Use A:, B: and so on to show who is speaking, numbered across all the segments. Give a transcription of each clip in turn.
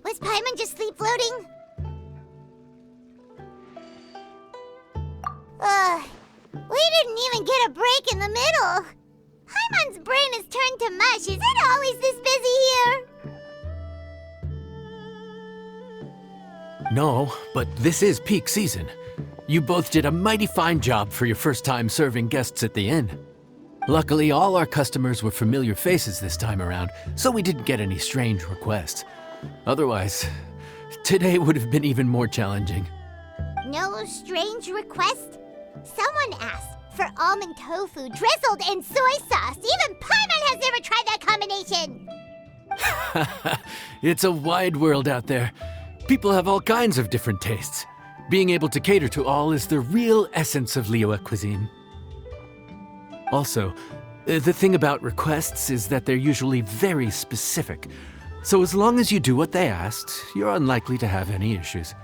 A: Was Paimon just sleep floating? We didn't even get a break in the middle. Paimon's brain is turned to mush. Is it always this busy here?
B: No, but this is peak season. You both did a mighty fine job for your first time serving guests at the inn. Luckily, all our customers were familiar faces this time around, so we didn't get any strange requests. Otherwise, today would have been even more challenging.
A: No strange request? Someone asked for almond tofu drizzled in soy sauce. Even Paimon has never tried that combination.
B: It's a wide world out there. People have all kinds of different tastes. Being able to cater to all is the real essence of Liyue cuisine. Also, the thing about requests is that they're usually very specific. So as long as you do what they asked, you're unlikely to have any issues.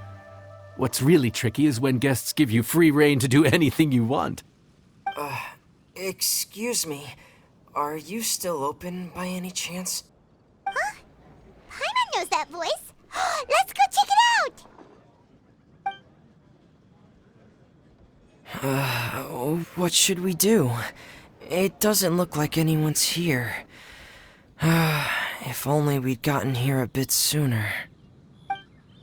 B: What's really tricky is when guests give you free rein to do anything you want.
C: Excuse me. Are you still open by any chance?
A: Huh? Paimon knows that voice. Let's go check it out!
C: What should we do? It doesn't look like anyone's here. If only we'd gotten here a bit sooner.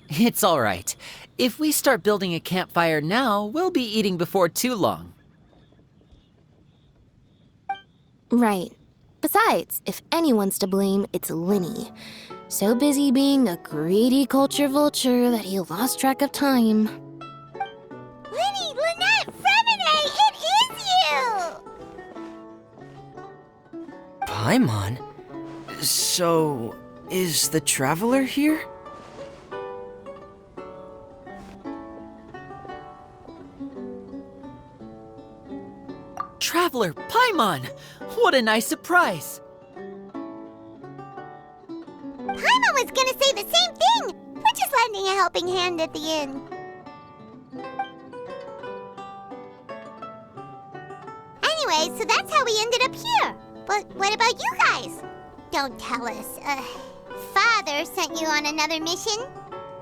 D: It's all right. If we start building a campfire now, we'll be eating before too long.
E: Right. Besides, if anyone's to blame, it's Linny. So busy being a greedy culture vulture that he lost track of time.
A: Linny, Lynette, Fremine, it is you!
C: Paimon? So, is the Traveler here?
D: Traveler, Paimon! What a nice surprise!
A: Paimon was gonna say the same thing! We're just lending a helping hand at the inn. Anyway, so that's how we ended up here. But what about you guys? Don't tell us, Father sent you on another mission?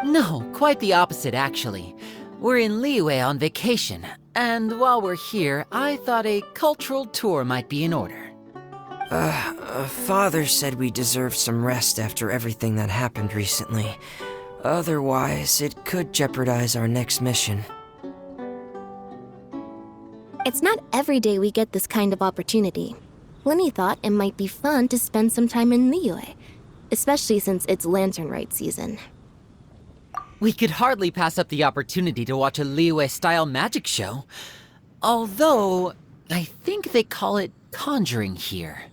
D: No, quite the opposite, actually. We're in Liyue on vacation, and while we're here, I thought a cultural tour might be in order.
C: Father said we deserve some rest after everything that happened recently. Otherwise, it could jeopardize our next mission.
E: It's not every day we get this kind of opportunity. Linny thought it might be fun to spend some time in Liyue, especially since it's Lantern Rite season.
D: We could hardly pass up the opportunity to watch a Liyue-style magic show. Although, I think they call it conjuring here.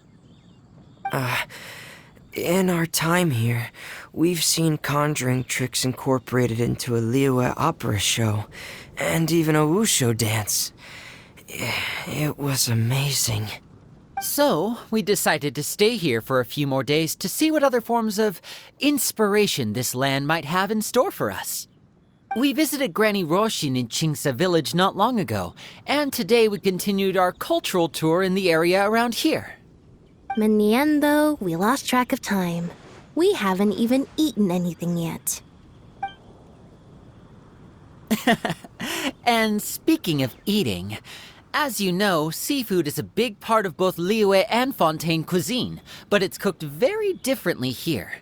C: In our time here, we've seen conjuring tricks incorporated into a Liyue opera show, and even a wushu dance. It was amazing.
D: So, we decided to stay here for a few more days to see what other forms of inspiration this land might have in store for us. We visited Granny Roshin in Chingsa village not long ago, and today we continued our cultural tour in the area around here.
E: In the end, though, we lost track of time. We haven't even eaten anything yet.
D: And speaking of eating, as you know, seafood is a big part of both Liyue and Fontaine cuisine, but it's cooked very differently here.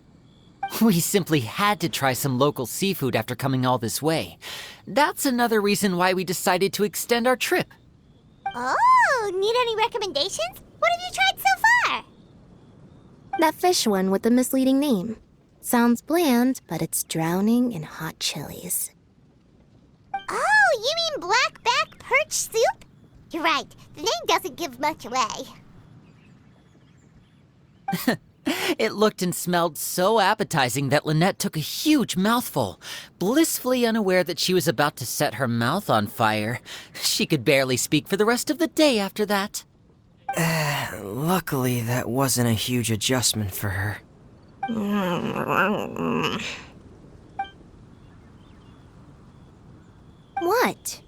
D: We simply had to try some local seafood after coming all this way. That's another reason why we decided to extend our trip.
A: Oh, need any recommendations? What have you tried so far?
E: That fish one with the misleading name. Sounds bland, but it's drowning in hot chilies.
A: Oh, you mean blackback perch soup? You're right, the name doesn't give much away.
D: It looked and smelled so appetizing that Lynette took a huge mouthful, blissfully unaware that she was about to set her mouth on fire. She could barely speak for the rest of the day after that.
C: Luckily, that wasn't a huge adjustment for her.
E: What?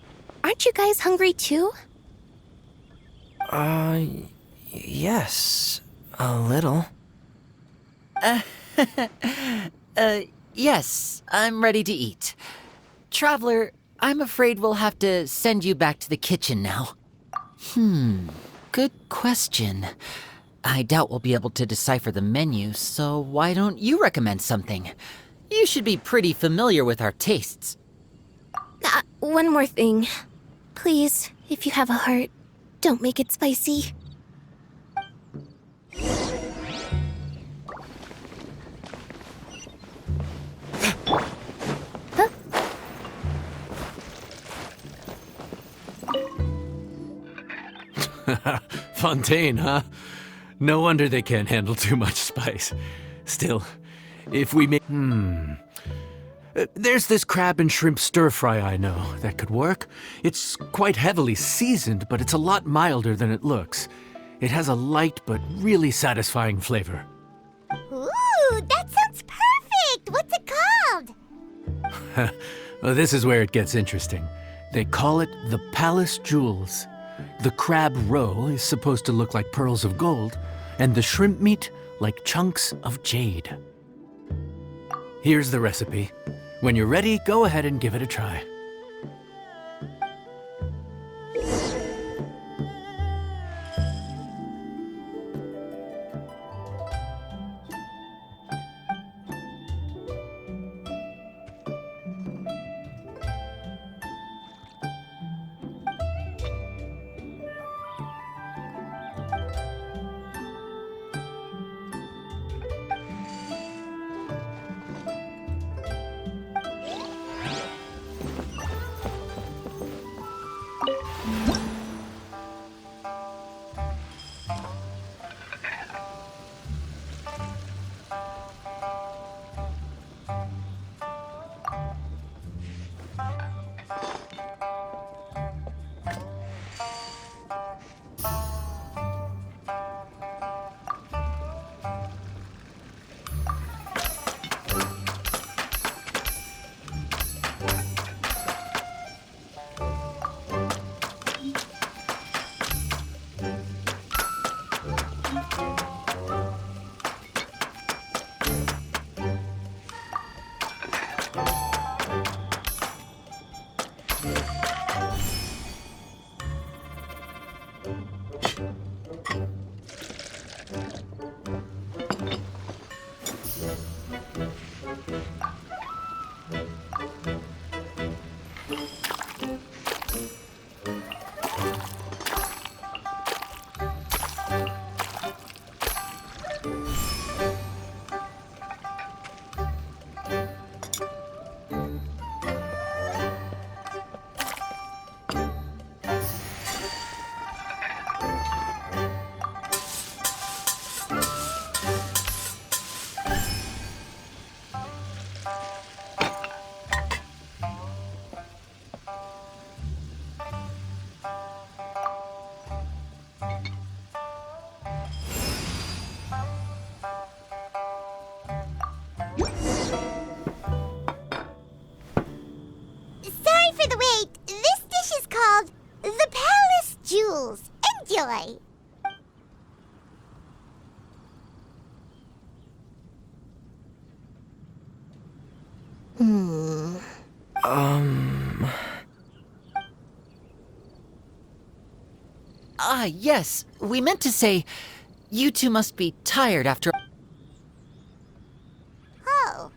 E: Aren't you guys hungry too?
C: Yes, a little.
D: Yes, I'm ready to eat. Traveler, I'm afraid we'll have to send you back to the kitchen now. Good question. I doubt we'll be able to decipher the menu, so why don't you recommend something? You should be pretty familiar with our tastes.
E: One more thing. Please, if you have a heart, don't make it spicy.
B: Fontaine, huh? No wonder they can't handle too much spice. Still, if we make... There's this crab and shrimp stir-fry I know that could work. It's quite heavily seasoned, but it's a lot milder than it looks. It has a light but really satisfying flavor.
A: Ooh, that sounds perfect! What's it called?
B: Well, this is where it gets interesting. They call it the Palace Jewels. The crab roe is supposed to look like pearls of gold, and the shrimp meat like chunks of jade. Here's the recipe. When you're ready, go ahead and give it a try.
A: Sorry for the wait. This dish is called the Palace Jewels. Enjoy.
D: Yes, we meant to say, you two must be tired after...
A: Oh,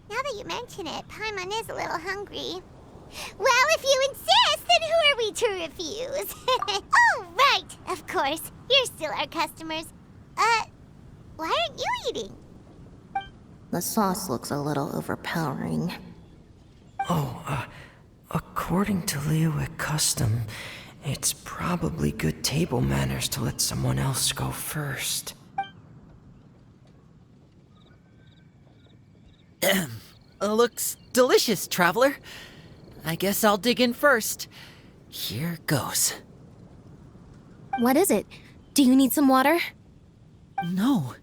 A: now that you mention it, Paimon is a little hungry. Well, if you insist, then who are we to refuse? Oh, right, of course. You're still our customers. Why aren't you eating?
E: The sauce looks a little overpowering.
C: According to Liyue custom, it's probably good table manners to let someone else go first.
D: Looks delicious, Traveler. I guess I'll dig in first. Here goes.
E: What is it? Do you need some water?
D: No,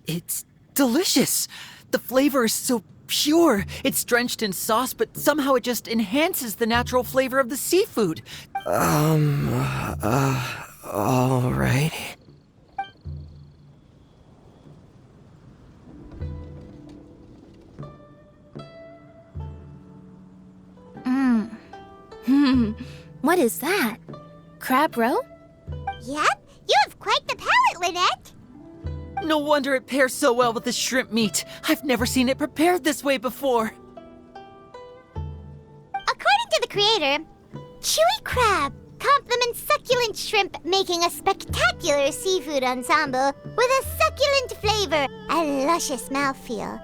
D: it's delicious. The flavor is so pure. It's drenched in sauce, but somehow it just enhances the natural flavor of the seafood.
C: All right.
E: What is that? Crab roe?
A: Yep, you have quite the palate, Lynette.
D: No wonder it pairs so well with the shrimp meat. I've never seen it prepared this way before.
A: According to the creator, chewy crab complements succulent shrimp, making a spectacular seafood ensemble with a succulent flavor and luscious mouthfeel.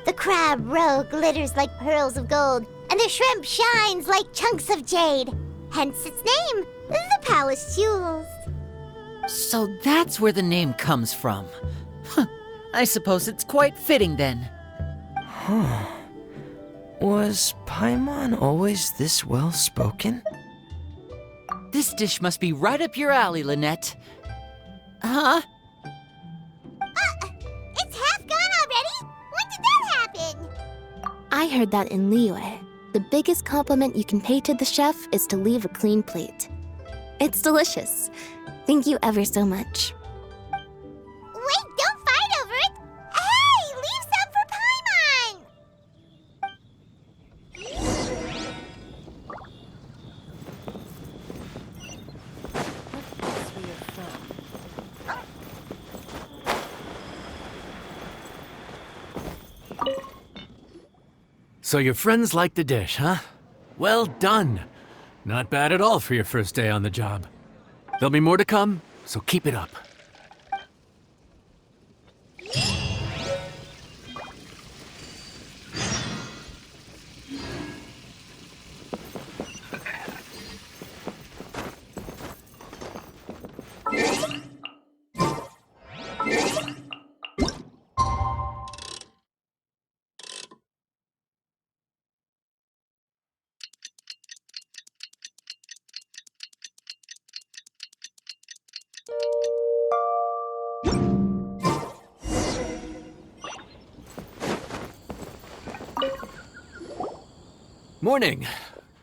A: The crab roe glitters like pearls of gold, and the shrimp shines like chunks of jade. Hence its name, the Palace Jewels.
D: So that's where the name comes from. Huh. I suppose it's quite fitting then.
C: Was Paimon always this well-spoken?
D: This dish must be right up your alley, Lynette. Huh?
A: It's half gone already? When did that happen?
E: I heard that in Liyue, the biggest compliment you can pay to the chef is to leave a clean plate. It's delicious. Thank you ever so much.
A: Wait, don't fight over it! Hey, leave some for Paimon!
B: So your friends like the dish, huh? Well done. Not bad at all for your first day on the job. There'll be more to come, so keep it up. Morning.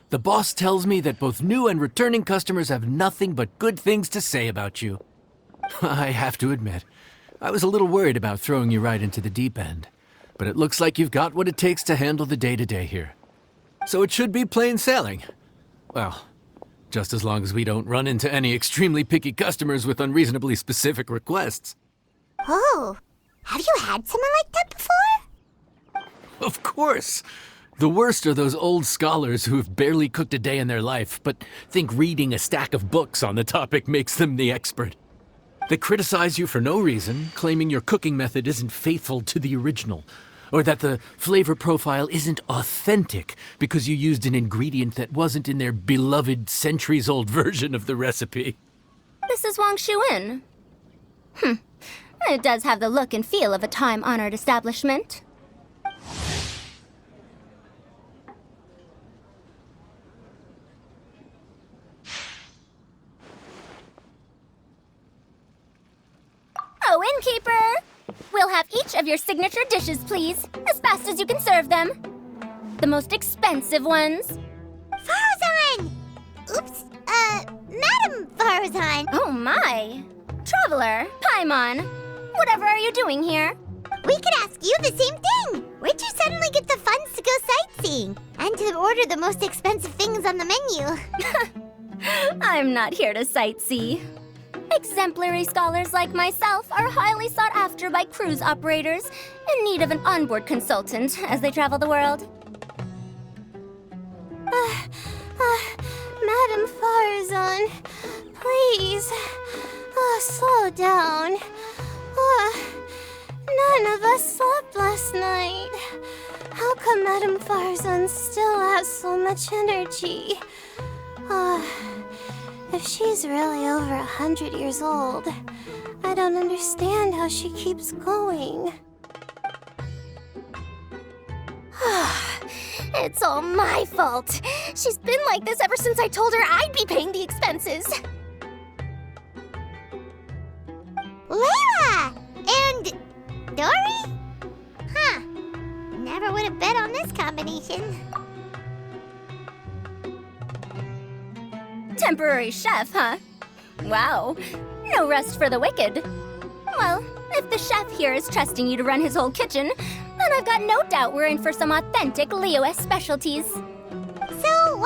B: The boss tells me that both new and returning customers have nothing but good things to say about you. I have to admit, I was a little worried about throwing you right into the deep end, but it looks like you've got what it takes to handle the day-to-day here. So it should be plain sailing. Well, just as long as we don't run into any extremely picky customers with unreasonably specific requests.
A: Oh, have you had someone like that before?
B: Of course. The worst are those old scholars who have barely cooked a day in their life, but think reading a stack of books on the topic makes them the expert. They criticize you for no reason, claiming your cooking method isn't faithful to the original, or that the flavor profile isn't authentic because you used an ingredient that wasn't in their beloved centuries-old version of the recipe.
F: This is Wang Shuin. It does have the look and feel of a time-honored establishment. Oh, innkeeper! We'll have each of your signature dishes, please, as fast as you can serve them. The most expensive ones.
A: Farazan! Oops, Madam Farazan.
F: Oh my! Traveler, Paimon, whatever are you doing here?
A: We could ask you the same thing. Where'd you suddenly get the funds to go sightseeing? And to order the most expensive things on the menu?
F: I'm not here to sightsee. Exemplary scholars like myself are highly sought after by cruise operators in need of an onboard consultant as they travel the world.
A: Madam Farazan, please, slow down. None of us slept last night. How come Madam Farazan still has so much energy? If she's really over 100 years old, I don't understand how she keeps going.
F: It's all my fault. She's been like this ever since I told her I'd be paying the expenses.
A: Layla! And Dory? Huh. Never would have bet on this combination.
F: Temporary chef, huh? Wow. No rest for the wicked. Well, if the chef here is trusting you to run his whole kitchen, then I've got no doubt we're in for some authentic Liyue specialties.
A: So,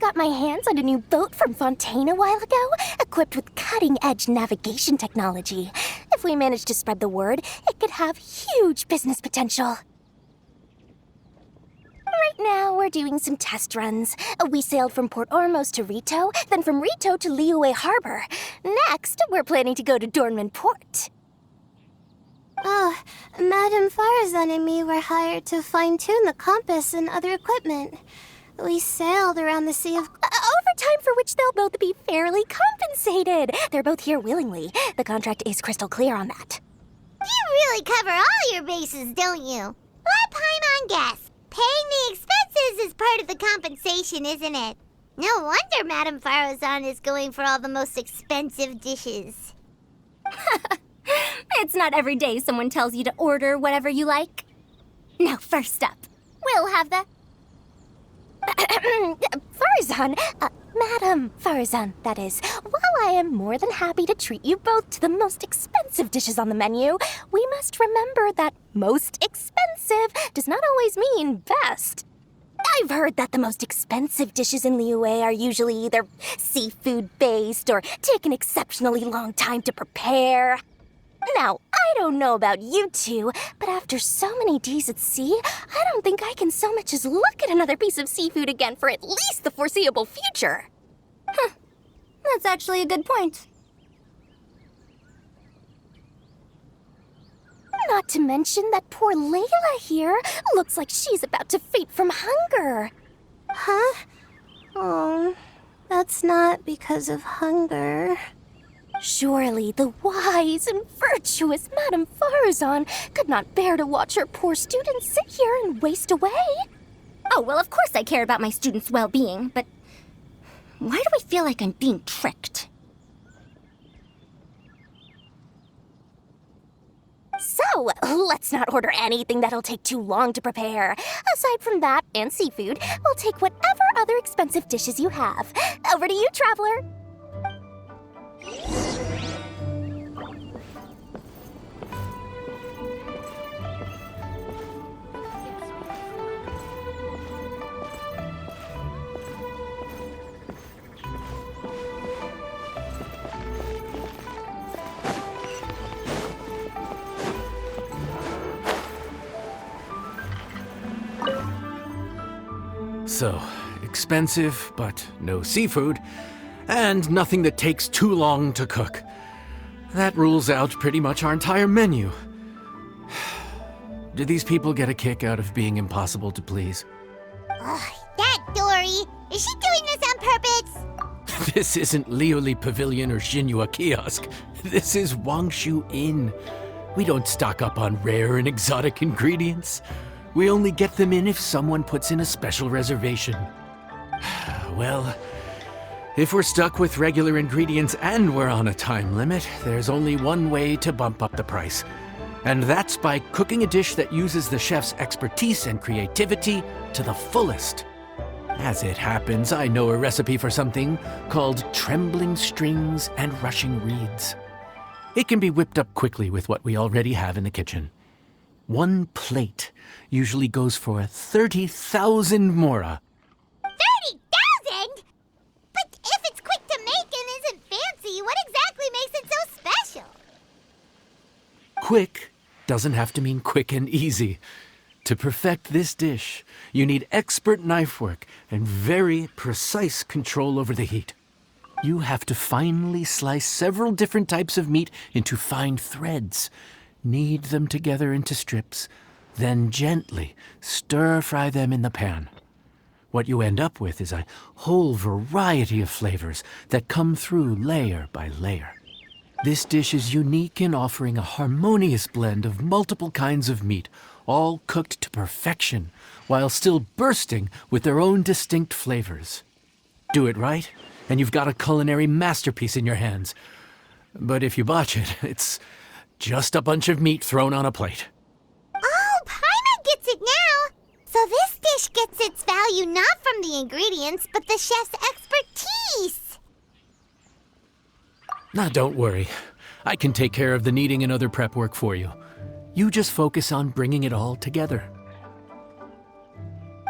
G: got my hands on a new boat from Fontaine a while ago, equipped with cutting-edge navigation technology. If we manage to spread the word, it could have huge business potential. Right now, we're doing some test runs. We sailed from Port Ormos to Rito, then from Rito to Liyue Harbor. Next, we're planning to go to Dornman Port.
A: Oh, Madame Farazan and me were hired to fine-tune the compass and other equipment. We sailed around the Sea of...
G: Overtime for which they'll both be fairly compensated. They're both here willingly. The contract is crystal clear on that.
A: You really cover all your bases, don't you? Let Paimon guess. Paying the expenses is part of the compensation, isn't it? No wonder Madame Farazan is going for all the most expensive dishes.
F: It's not every day someone tells you to order whatever you like. Now, first up, we'll have the...
G: Farazan, Madam Farazan, that is. While I am more than happy to treat you both to the most expensive dishes on the menu, we must remember that most expensive does not always mean best. I've heard that the most expensive dishes in Liyue are usually either seafood-based or take an exceptionally long time to prepare. Now, I don't know about you two, but after so many days at sea, I don't think I can so much as look at another piece of seafood again for at least the foreseeable future.
F: Huh. That's actually a good point.
G: Not to mention that poor Layla here looks like she's about to faint from hunger.
A: Huh? Oh, that's not because of hunger.
G: Surely the wise and virtuous Madame Farazan could not bear to watch her poor students sit here and waste away.
F: Oh, well, of course I care about my students' well-being, but why do I feel like I'm being tricked?
G: So, let's not order anything that'll take too long to prepare. Aside from that and seafood, we'll take whatever other expensive dishes you have. Over to you, traveler.
B: So, expensive, but no seafood, and nothing that takes too long to cook. That rules out pretty much our entire menu. Do these people get a kick out of being impossible to please?
A: Ugh, that Dory! Is she doing this on purpose?
B: This isn't Liuli Pavilion or Xinhua Kiosk. This is Wangshu Inn. We don't stock up on rare and exotic ingredients. We only get them in if someone puts in a special reservation. Well, if we're stuck with regular ingredients and we're on a time limit, there's only one way to bump up the price. And that's by cooking a dish that uses the chef's expertise and creativity to the fullest. As it happens, I know a recipe for something called trembling strings and rushing reeds. It can be whipped up quickly with what we already have in the kitchen. One plate usually goes for 30,000 mora.
A: 30,000? But if it's quick to make and isn't fancy, what exactly makes it so special?
B: Quick doesn't have to mean quick and easy. To perfect this dish, you need expert knife work and very precise control over the heat. You have to finely slice several different types of meat into fine threads, knead them together into strips, then gently stir-fry them in the pan. What you end up with is a whole variety of flavors that come through layer by layer. This dish is unique in offering a harmonious blend of multiple kinds of meat, all cooked to perfection, while still bursting with their own distinct flavors. Do it right, and you've got a culinary masterpiece in your hands. But if you botch it, it's just a bunch of meat thrown on a plate.
A: Oh, Paimon gets it now! So this dish gets its value not from the ingredients, but the chef's expertise!
B: Now, don't worry. I can take care of the kneading and other prep work for you. You just focus on bringing it all together.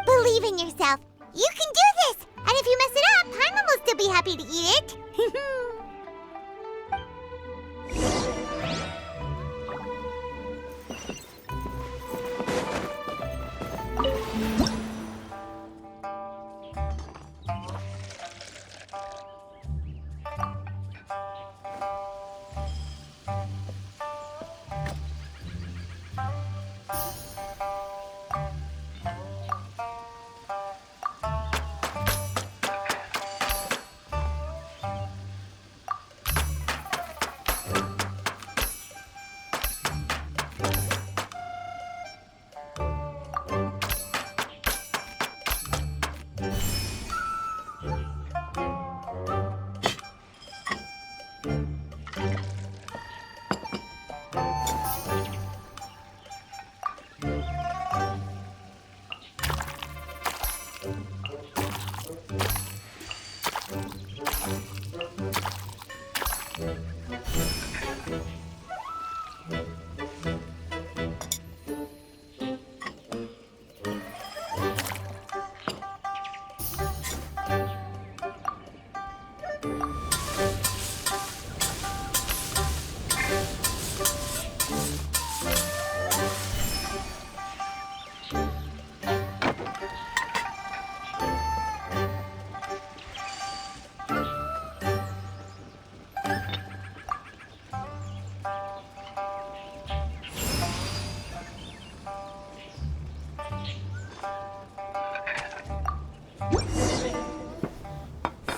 A: Believe in yourself. You can do this! And if you mess it happy to eat it.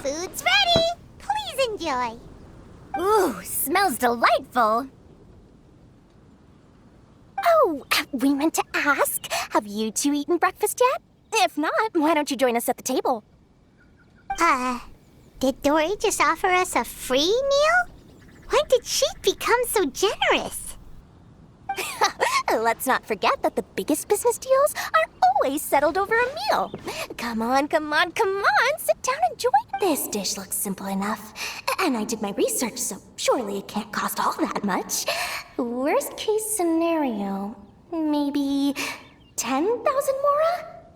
A: Food's ready. Please enjoy.
F: Ooh, smells delightful.
G: Oh, we meant to ask, have you two eaten breakfast yet? If not, why don't you join us at the table?
A: Did Dory just offer us a free meal? When did she become so generous?
G: Let's not forget that the biggest business deals are always settled over a meal. Come on, come on, come on. Sit down and enjoy. This dish looks simple enough. And I did my research, so surely it can't cost all that much. Worst case scenario, maybe 10,000 mora?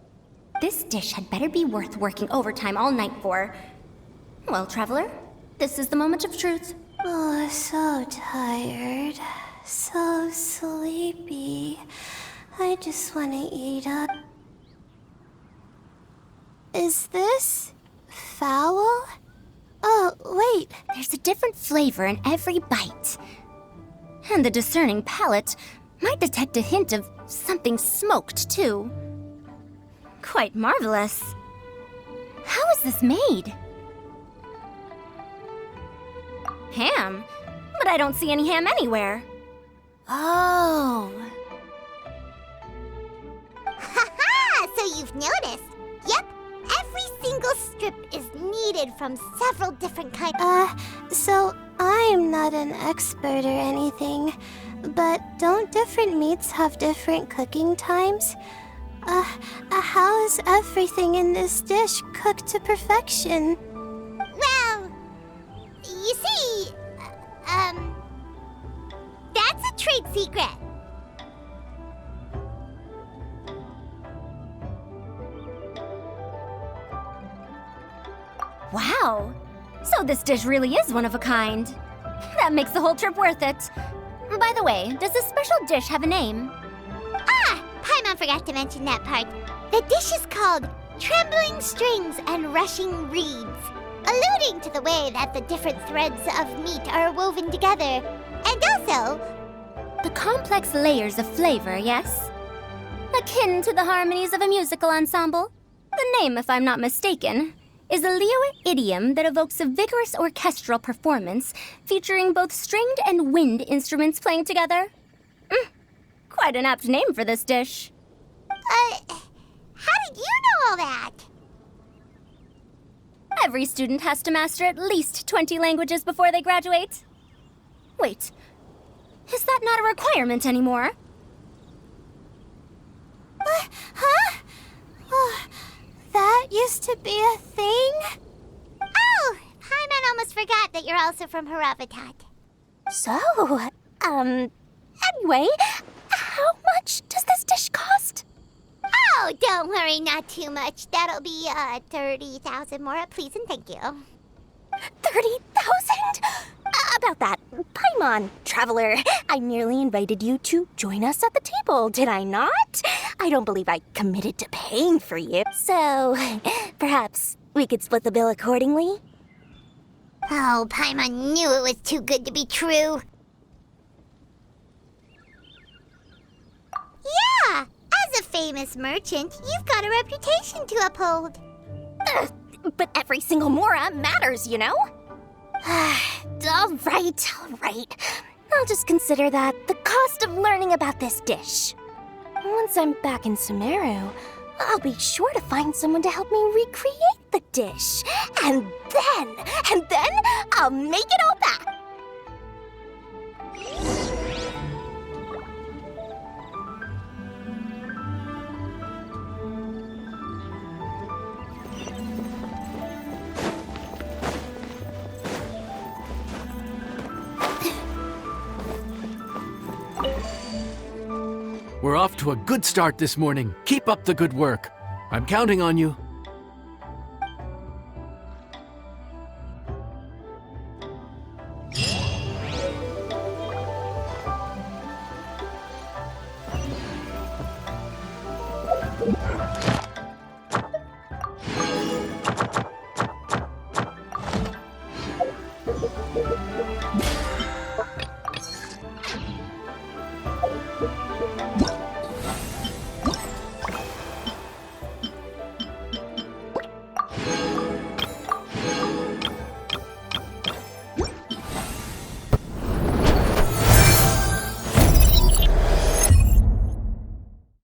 F: This dish had better be worth working overtime all night for. Well, traveler, this is the moment of truth.
A: Oh, so tired. So sleepy. I just want to eat up. Is this foul? Oh, wait.
F: There's a different flavor in every bite. And the discerning palate might detect a hint of something smoked, too. Quite marvelous. How is this made? Ham? But I don't see any ham anywhere. Oh.
A: Haha! So you've noticed. Yep. Every single strip is needed from several different kinds. So I'm not an expert or anything, but don't different meats have different cooking times? How is everything in this dish cooked to perfection? Well, you see, that's a trade secret.
F: Wow. So this dish really is one of a kind. That makes the whole trip worth it. By the way, does this special dish have a name?
A: Paimon forgot to mention that part. The dish is called Trembling Strings and Rushing Reeds, alluding to the way that the different threads of meat are woven together. And also,
F: The complex layers of flavor, yes? Akin to the harmonies of a musical ensemble. The name, if I'm not mistaken, is a Liyue idiom that evokes a vigorous orchestral performance featuring both stringed and wind instruments playing together. Quite an apt name for this dish.
A: how did you know all that?
F: Every student has to master at least 20 languages before they graduate. Wait, is that not a requirement anymore?
A: Huh? Oh, that used to be a thing? Oh, Paimon almost forgot that you're also from Haravatat.
G: So, anyway, how much does this dish cost?
A: Oh, don't worry, not too much. That'll be, 30,000 more, please and thank you.
G: 30,000? About that, Paimon, traveler, I merely invited you to join us at the table, did I not? I don't believe I committed to paying for you. So, perhaps we could split the bill accordingly?
A: Oh, Paimon knew it was too good to be true. Yeah, as a famous merchant, you've got a reputation to uphold.
G: But every single mora matters, you know? All right. I'll just consider that the cost of learning about this dish. Once I'm back in Sumeru, I'll be sure to find someone to help me recreate the dish. And then I'll make it all back.
B: We're off to a good start this morning. Keep up the good work. I'm counting on you.